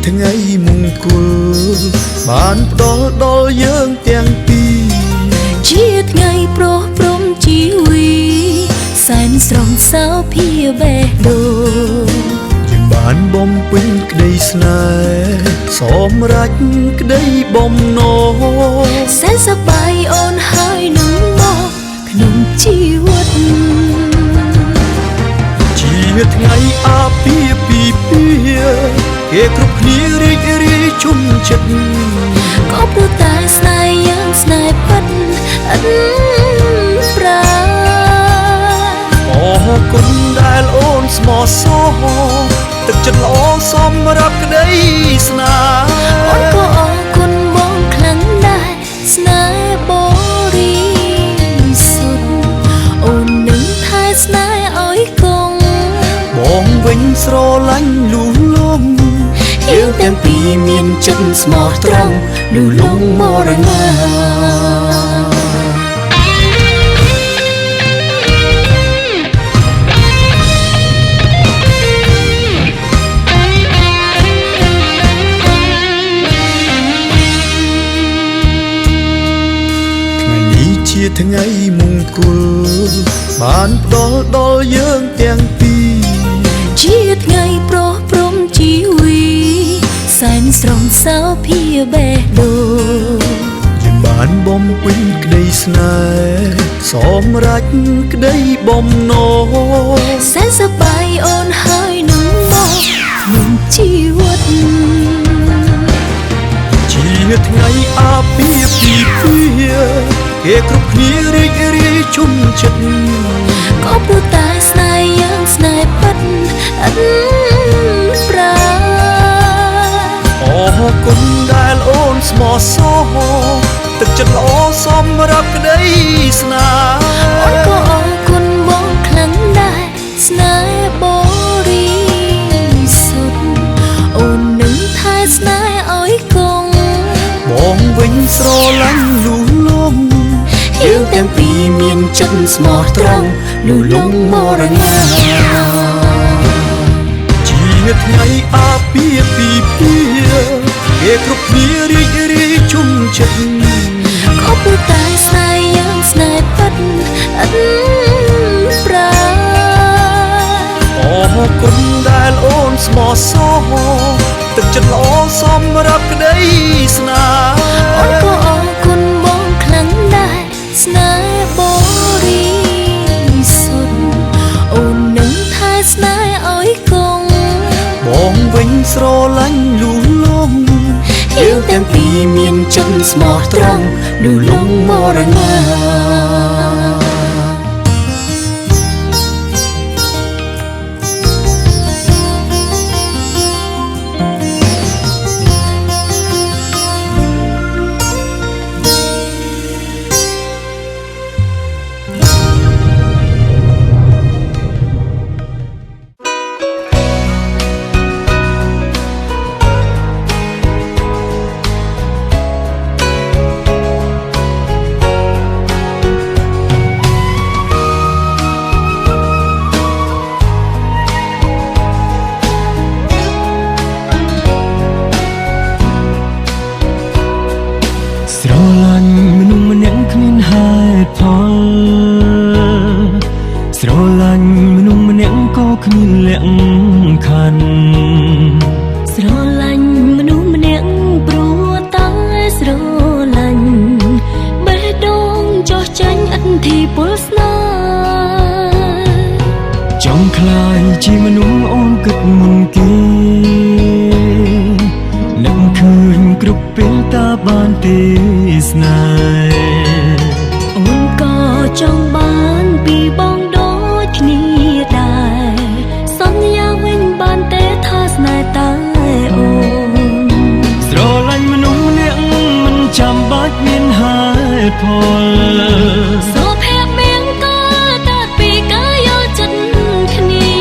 ថ្ងៃមង្គលបានផ្ដល់ដល់យើងទាំងពីរជាថ្ងៃប្រោះព្រំជីវីសែនស្រស់សោភាបេះដូងយើងបានបំពេញក្តីស្នេហ៍សម្រេចក្តីបំណងសែនសប្បាយអូនហើយនឹងមកក្នុងជីវិតជាថ្ងៃអាពាហ៍ពិពាហ៍គេគ្រប់គ្នារីករាយជុំចិត្តក៏ព្រោះតែស្នេហ៍យ៉ាងស្នេហ៍ពិតឥតប្រាអរគុណដែលអូនស្មោះសរទឹកចិត្តល្អសម្រាប់ក្តីស្នេហ៍អូនក៏អរគុណបងខ្លាំងដែរស្នេហ៍បរិសុទ្ធអូននឹងថែស្នេហ៍ឲ្យគង់បងវិញស្រឡាញ់លូលំយើងទាំងពីរមានចិត្តស្មោះត្រង់លូលំមរណាជាថ្ងៃមង្គលបានផ្ដល់ដល់យើងទាំងពីរជាថ្ងៃប្រោះព្រំជីវីសែនស្រស់សោភាបេះដូងយើងបានបំពេញក្តីស្នេហ៍សម្រេចក្តីបំណងសែនសប្បាយអូនហើយនឹងមកក្នុងជីវិតជាថ្ងៃអាពាហ៍ពិពាហ៍គេគ្រប់គ្នារីករាយជុំចិត្តក៏ព្រោះតែស្នេហ៍យ៉ាងស្នេហ៍ពិតឥតប្រាអរគុណដែលអូនស្មោះសរទឹកចិត្តល្អសម្រាប់ក្តីស្នេហ៍អូនក៏អរគុណបងខ្លាំងដែរស្នេហ៍បរិសុទ្ធអូននឹងថែស្នេហ៍ឲ្យគង់បងវិញស្រឡាញ់លូលំយើងទាំងពីរមានចិត្តស្មោះត្រង់លូលំមរណាជាថ្ងៃអាពាហ៍ពិពាហ៍គេគ្រប់គ្នារីករាយជុំចិត្តក៏ព្រោះតែស្នេហ៍យ៉ាងស្នេហ៍ពិតឥតប្រាអរគុណដែលអូនស្មោះសរទឹកចិត្តល្អសម្រាប់ក្តីស្នេហ៍អូនក៏អរគុណបងខ្លាំងដែរស្នេហ៍បរិសុទ្ធអូននឹងថែស្នេហ៍ឲ្យគង់បងវិញស្រឡាញ់លូលំយើងទាំងពីរមានចិត្តស្មោះត្រង់លូលំមរណាស្រឡាញ់មនុស្សម្នាក់គ្មានហេតុផលស្រឡាញ់មនុស្សម្នាក់ក៏គ្មានលក្ខខណ្ឌស្រឡាញ់មនុស្សម្នាក់ព្រោះតែស្រឡាញ់បេះដូងចោះចាញ់ឥទ្ធិពលស្នេហ៍ចង់ខ្លាយជាមនុស្សអូនគិតមុនគេនឹងឃើញគ្រប់ពេលតាបានទេសនាអូនក៏ចង់បានពីបងដូចគ្នាដែរសន្យាវិញបានទេថាស្នេហ៍តែអូនស្រឡាញ់មនុស្សម្នាក់មិនចាំបាច់មានហេតុផលសុភមង្គលតាពីការយល់ចិត្តគ្នា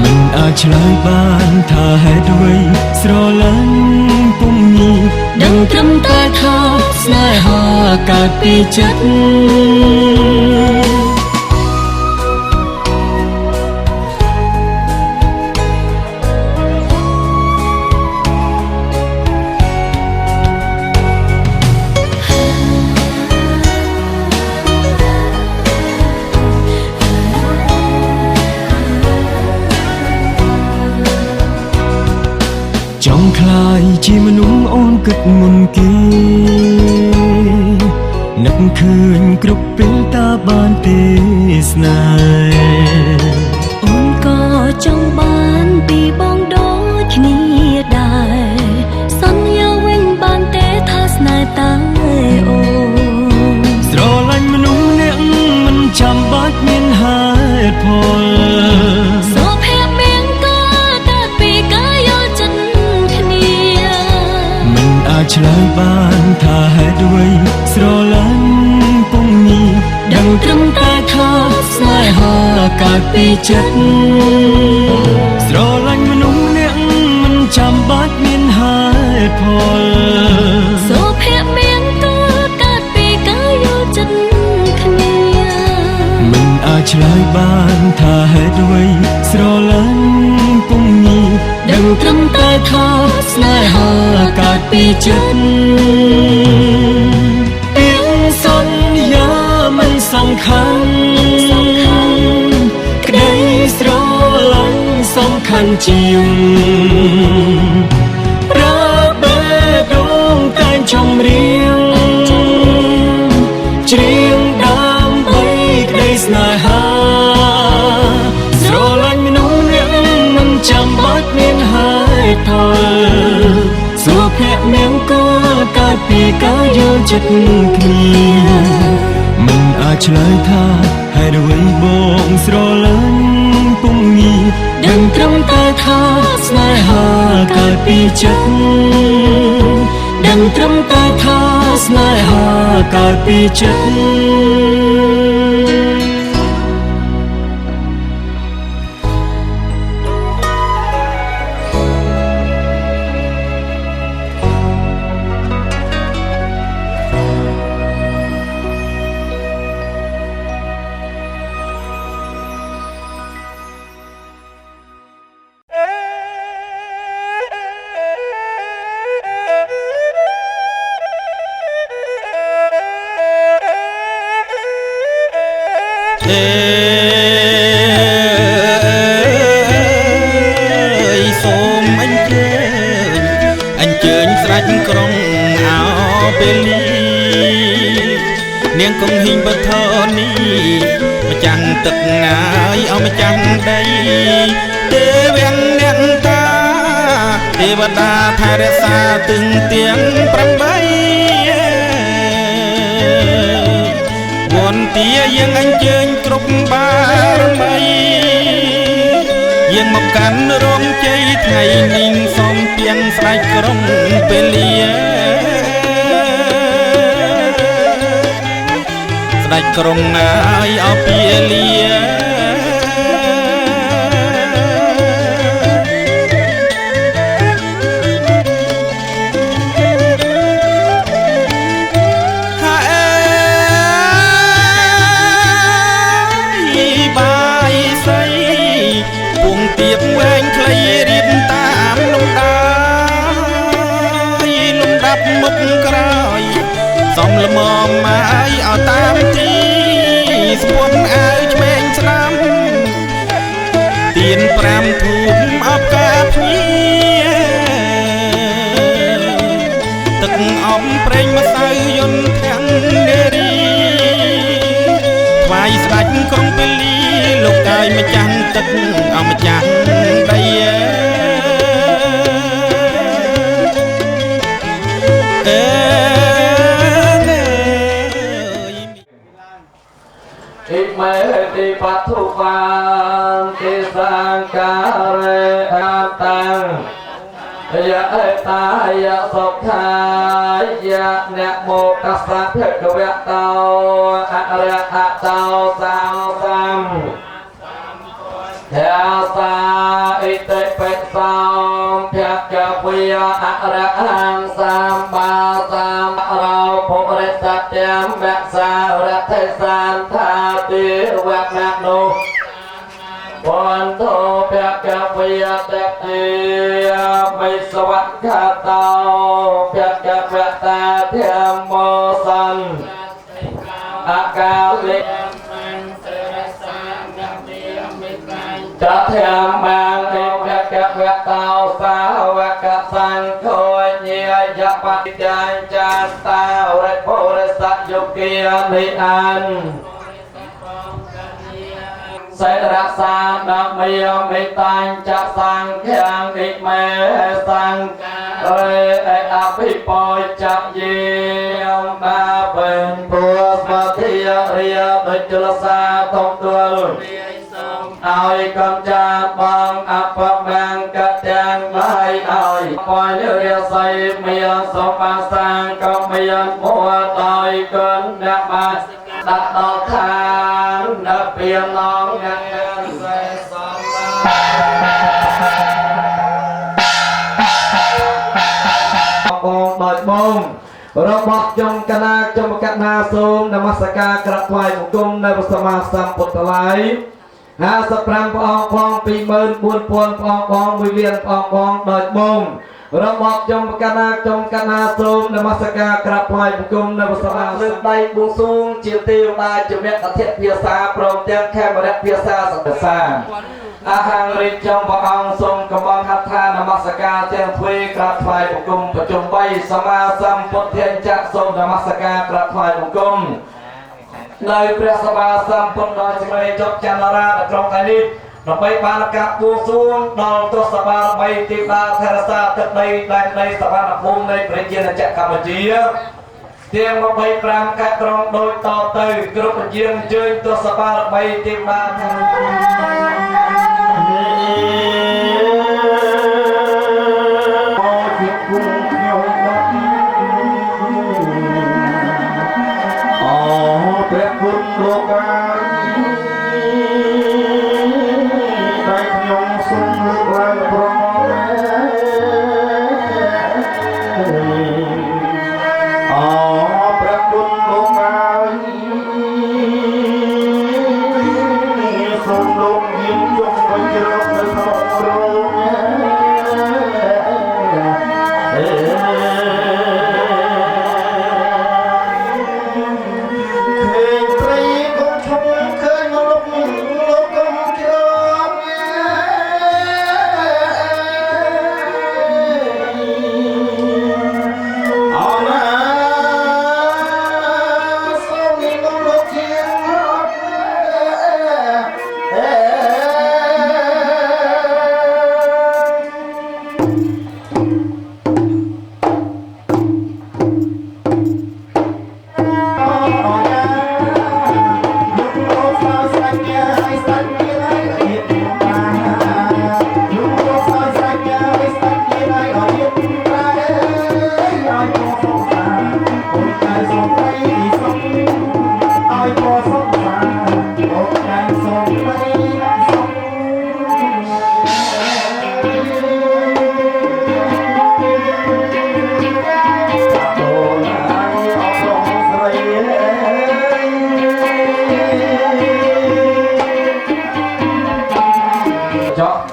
មិនអាចឆ្លើយបានថាហេតុអ្វីស្រឡាញ់ពុំញីដឹងត្រឹមតែថាស្នេហាកើតពីចិត្ត คลายជាមនុស្សអូនគិតមុនគេនឹកឃើញគ្រប់ពេលតាបានទេសនាអូនក៏ចង់បានពីបងដូចគ្នាដែរសន្យាវិញបានទេថាស្នេហ៍តាអូនស្រឡាញ់មនុស្សម្នាក់មិនចាំបាច់មានហេតុផលសុភមង្គលកើតពីការយល់ចិត្តគ្នាមិនអាចឆ្លើយបានថាហេតុអ្វីស្រឡាញ់ពុំងាយដឹងត្រឹមតែថាស្នេហាកើតពីចិត្តស្រឡាញ់មនុស្សម្នាក់មិនចាំបាច់មានហេតុផលសុភមង្គលកើតពីការយល់ចិត្តគ្នាមិនអាចឆ្លើយបានថាហេតុអ្វីស្រឡាញ់ពុំងាយដឹងត្រឹមតែថាស្នេហាកើតពីចិត្តពាក្យសន្យាមិនសំខាន់ក្តីស្រឡាញ់សំខាន់ជាងប្រើបែបដងតែចម្រៀងច្រៀងដើម្បីក្តីស្នេហាស្រឡាញ់មនុស្សម្នាក់មិនចាំបាច់មានហេតុផលសុភមង្គលកើតពីការយល់ចិត្តគ្នាមិនអាចឆ្លើយថាហេតុអ្វីបងស្រឡាញ់ពុំងាយដឹងត្រឹមតែថាស្នេហាកើតពីចិត្តដឹងត្រឹមតែថាស្នេហាកើតពីចិត្តសូមអញ្ជើញស្ដេចក្រុងអោពេលនាងគង់ហ៊ីងបធនីម្ចាំងទឹកងាយអោម្ចាំងដីទេវៈអ្នកតាទេវតាថែរក្សាទឹងទៀង8វន្តាយើងអញ្ជើញគ្រប់បារមីយើងមកកាន់រោងជ័យថ្ងៃនេះសូមពៀងស្ដេចក្រុងពេលលាស្ដេចក្រុងណាយអពាលាទៀបវែងខ្លីរៀបតាមលំដាប់មុខក្រោយសំលមម៉ាយឲ្យតាមទីស្ពុនអាវឆ្វេងស្ដាំទៀន5ធូបអបកាភ្ញៀទឹកអំប្រេងម្សៅយន្តទាំងនារីថ្វាយស្ដេចក្រុងពេលីលោកកាយម្ចាស់ទឹកអម្ចាស់ដីอิเมติปัตถุปังติสังการะอาตังยะตายะสุขายะเนโมตัสสะภะคะวะโตอะระหะโตสัมมายาสาอิติปิโสภะคะวะอะระหังสัมมาสัมพุทโธภุริสัจจัมมะสารัตถิสันทาติวะนะโนวันโตภะคะวะตะเตมิสวัคคาโตภะคะวะตาธัมโมสันอากาลิจะเทียมบางเอกะกะเวะเตาสาวะกะสังโฆ กียริอันเสดรักษาดอกเมียไม่ตังจะสังเขียงอีกแม่สังเอ้ยอภิปอยจะเยี่ยมมาเป็นปัวปฏิยเรียบจุลสาตกตัวเอากำจัดบังอัปแบงกระแจงไว้เอาปล่อยเรียใส่เมียสมบัติสังก็เมียมัวต่อยเกินดับมาดัดดอกทางดับเปลี่ยนน้องยังเงินใส่สมบัติองดอยบงเราบอกจงกนาจงกนาสูงนมัสการกระถวายบุญกุมในพระสมมาสัมพุทธไล50 พระองค์พองปีหมื่นบุญพวนพระองค์พองวิเวียนพระองค์พองดอยบงเราบอกจงกนาสูงนมัสการกระถวายบุญกุมในพระสมมาเลื่อนใดบุญสูงจิตติวนาจุเมตเทียเพียสาพร้อมเตียงแค่บริเพียสาสัตสาอาหารริจงพระองค์ทรงกำบังหัตถานมัสการเตียงทวีกระถวายบุญกุมประจุใบสมาสัมพุทธเทียนจักทรงนมัสการกระถวายบุญกุมในพระสภาสัมพุทธโดยสมัยจบจันทราตรงนี้เราไปบานกับบูซูงดอลตัวสภาไปติดตาเทระซาตึกในสภาภูมิในประเทศจักรกัมพูชีเตียงเราไปปรามกะกรองโดยต่อเตยกรุ๊ปเยี่ยมเจยตัวสภาไปติดตาโลกาได้ยงทรงเลือกลายพระมรพระคุณโลกาทรงลงยินจงไปเจริญในธรรมโร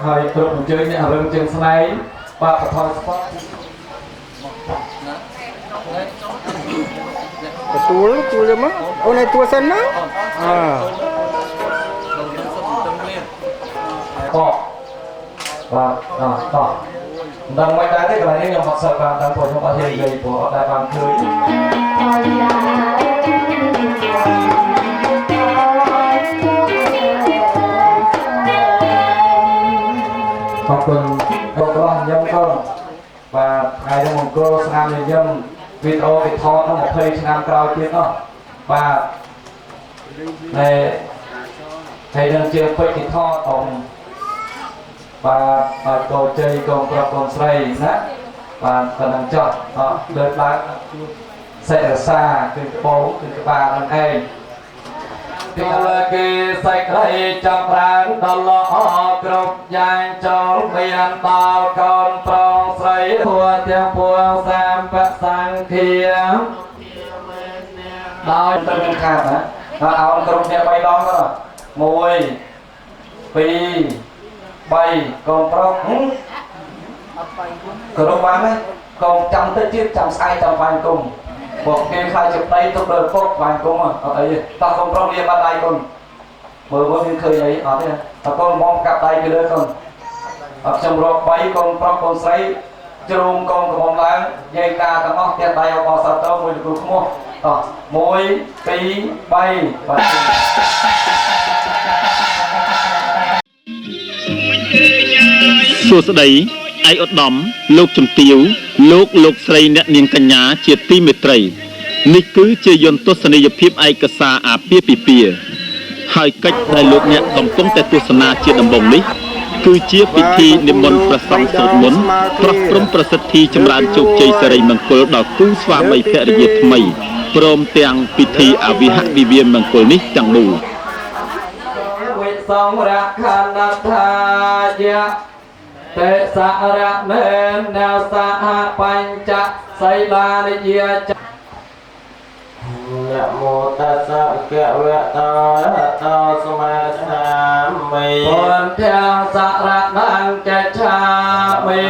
ហើយគ្រប់អញ្ជើញអ្នករឿងជើងស្នែងបាទបថយស្ពតទទួលយកមកអូនឲ្យទួសិនណាបាទតដឹងមិនដែរទេកន្លែងនេះខ្ញុំអត់សូវបានដឹងព្រោះខ្ញុំអត់ហ៊ាននិយាយព្រោះអត់ដែរបានឃើញขอบคุณบอกว่ายังก็ว่าไงทั้งหมดก็สร้างยังวิดีโอไปทอดทั้งหมดเพลงงานกลาวที่เนาะว่าในเรื่องเชื่อเพลงที่ทอดตรงว่าโกเจยกองกรอบกองใส่นะว่าตอนนั้นจอดเดินไปเสร็จซาคือกระโปรงคือกระบานั่นเองที่ละกีใส่ใครจับร้านตลอดกรุบยางจอลเบียนตาลก่อนปรองใส่หัวเตียงพวงแซมประสังเขียงดอยตึงขาดนะเอากรุบเนี่ยไปลองก็มวยปีใบกองปรองกรุบมาไหมกองจำเตจิตจำไส้จำฟันกุ้งบอกเกมใครจะไปต้องเดินพกฟันกุ้งเอาไอ้ตากองปรองเรียบมาได้กุ้งเมื่อวันนี้เคยไอ้เอาเนี่ยตากองมองกลับได้ไปเลยกุ้งจำรอใบกองปรองกองไส้จรุงกองกระบอกล้างยัยตาตะมอกเตียนใบเอาบอสัตว์เต้ามวยกุ้งขโมย មួយពីរបីបាទ សួស្តីឯកឧត្តមលោកជំទាវលោកស្រីអ្នកនាងកញ្ញាជាទីមេត្រីនេះគឺជាយន្តទស្សនីយភាពឯកសារអាពាហ៍ពិពាហ៍ហើយកិច្ចដែលលោកអ្នកកំពុងតែទស្សនាជាដំបូងនេះគឺជាពិធីនិមន្តព្រះសង្ឃសូត្រមន្តប្រោះព្រំប្រសិទ្ធិចម្រើនជោគជ័យសិរីមង្គលដល់គូស្វាមីភរិយាថ្មីព្រមទាំងពិធីអវិហវិវាមង្គលនេះទាំងមូល វិសង្រខណថាយៈទេសរៈនេនសហបញ្ចសីលានិយាច นะโมตัสสะภะคะวะโตอะระหะโตสัมมาสัมพุทธัสสะ ពុនទាំងសរណង្កច្ឆាមិ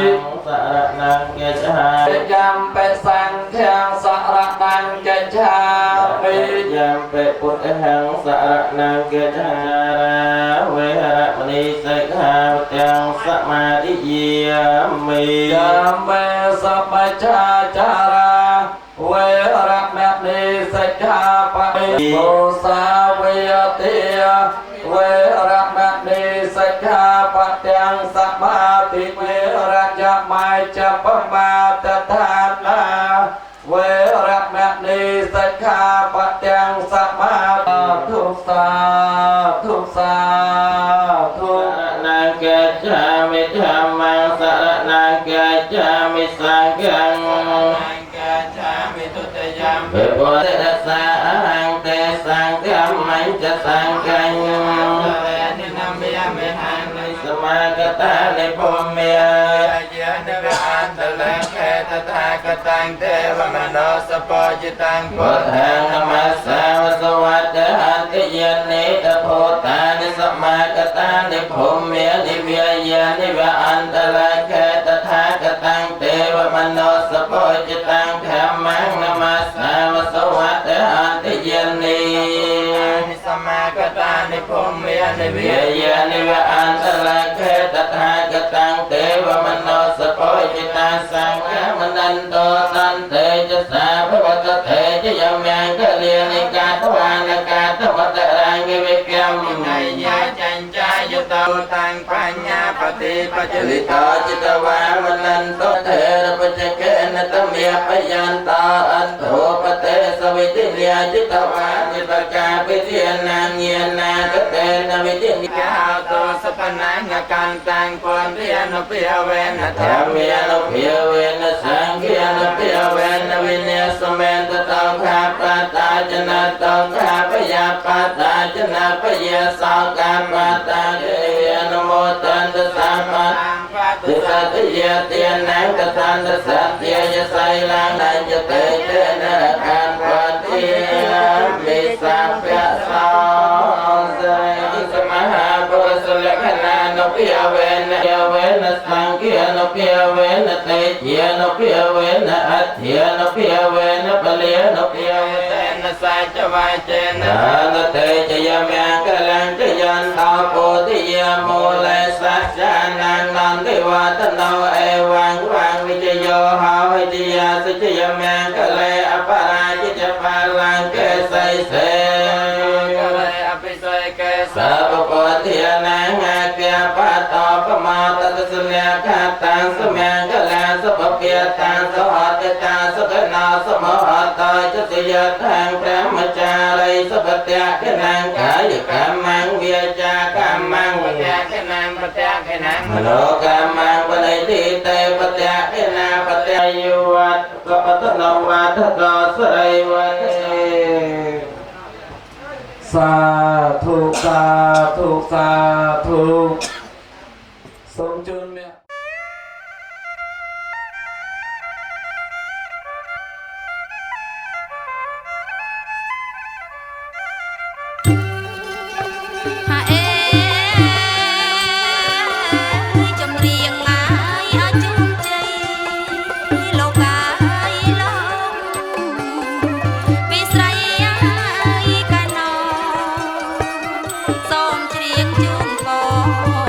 สะระนังเกจหา ចាំបេសង្ឃទាំងសរណង្កច្ឆាមិ ยัมเปปุตหังสะระนังเกจหาราเวหระมณีสิกขาปตังสมาธิเยมิ ចាំបេសបច្ឆាចារាវេរមณีសិក្ខាបតិមុសាវិយតិវេរមณีសិក្ខាបទាំងសមាធិវេរញ្ញមច្ចបមាតថានាវេរមณีសិក្ខាបទាំងសមាធុសាធុសាធុ สะระนังเกจามิธัมมังสะระนังเกจามิสังฆัง เปิดโพธิรัสสะอะหังเตสังฆัมมัญจะสังฆังสมากตานิพุมเมียพุทธังธัมมัสสาวะสวัสดะหันติเยนิตโพธานิสมากตานิพุมเมียนิเวียเยนิวะอันตระเขตถากตังเตวะมโนสโพจิตังธัมมังนัมมัสสาวะสวัสดะหันติเยนิสมากตานิพุมเมียนิเวียเยนิวะอันตระเขตถากตังเตวะมโนสโพจิตังสังฆมนันโตสันเตจะสาภวตเตจะยมยังกะเลียนิกาตวานกาตวัตรังกิวิกรรมไงยาจันจายโตตังปัญญาปฏิปัจจลิโตจิตวามนันโตเทระปัจจเกนะตเมียปยันตาอัตโตปเตสวิติเลียจิตวานิปกาปิเทียนางเยนากเตนะวิตินิกาโตสัพนังกันตังปนเรียนเปียเวนะธรรมเมียนเปียเวนะสังเกียนเปียเวนะวิเนสเมนตตองขาปตาจนะตองขาปยาปตาจนะปยาสาวกาปตาเยนโมตันตสัมมาติสัตยาเตียนังกตันตสัตยายไสลังนันจะเตเตนะกันปฏิมิสัพพะสองไสสมหาปุริสละขณานุเปียเวนะเยเวนะสังเกียนุเปียเวนะเตเจียนุเปียเวนะอัตเถียนุเปียเวนะปะเลียนุเปียเวนะสัจจวาเจนะนะเตจยมยังกลังจยันตาโพธิยโมเลสัจจานังนันติวัตโนเอวังวังวิจโยหาวิจยาสัจยมยังกะเลอปาราจิจปาลังเกไสเสกะเลอภิเสกสัพพะเทียนังอาเกียปะตอปมาตตสุญญาคาตังสมังกะลาสัพเปียตังสหัตตาสกนาสมหัตตาจติยทังพระมจาริสัพเตกนังกายกัมมังเวียจากัมมังปะเตกนังปะเตกนังมโนกัมมังปะนิทิเตปะเตกนาปะเตยุวัตกปะตโนวัตโตสริวัต สาธุสาธุสาธุสมจุนเนี่ย សូមច្រៀងជូនពរ